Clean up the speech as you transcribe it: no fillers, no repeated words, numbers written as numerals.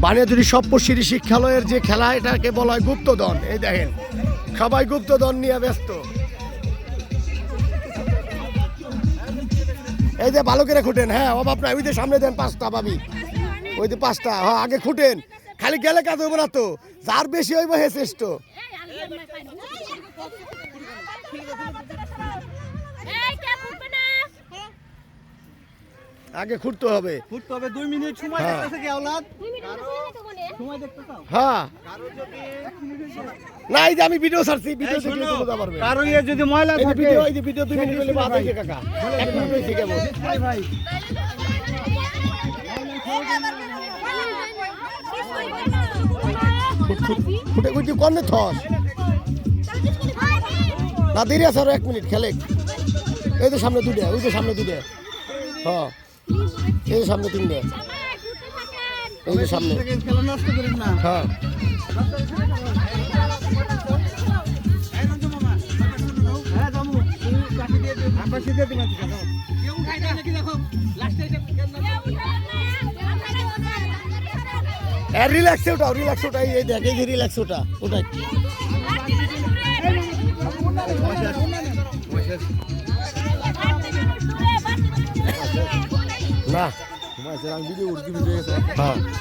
বানিয়াজুরি সপ্তশিরি শিক্ষালয়ের যে খেলা এটাকে বলা হয় গুপ্তধন। এই দেখেন সবাই গুপ্তধন নিয়ে ব্যস্ত। এই যে ভালো করে খুঁটেন, হ্যাঁ অভাব নাই। ওই যে সামনে দেন 5টা পাবি, ওই যে 5টা, হ্যাঁ আগে খুঁটেন, খালি গেলে কাজ হইব না তো, যার বেশি হইব হে শ্রেষ্ঠ। আগে খুঁড়তে হবে, 2 মিনিট সময় দেখতেছে কি আওলাদ? সময় দেখতেছো? হ্যাঁ না এই যে আমি ভিডিও ছাড়ছি, ভিডিও দেখে তুমি বুঝতে পারবে। কারো ইয়ে যদি ময়লা এই যে থাকে ভিডিও, এই যে ভিডিও 2 মিনিট হইলে বাদ হইছে কাকা, 1 মিনিট হইছে কেবল। ভাই খুঁটে খুঁটে কোন থস না দেরি আছে, আরো 1 মিনিট খেলে। এই যে সামনে 2টা, ওই যে সামনে 2টা, হ্যাঁ এই যে সামনে 3টা, এই যে সামনে, খেলা নষ্ট করেন না। হ্যাঁ হ্যাঁ জামু তুমি কাটি দিয়ে দিও, আমরা সিধা দিন আছে দাও। কেউ খাই না নাকি দেখো লাস্টে এটা রিল্যাক্সে ওটা, রিল্যাক্স ওটা, এই দেখ এই যে রিল্যাক্স ওটা, ওটাই না। হ্যাঁ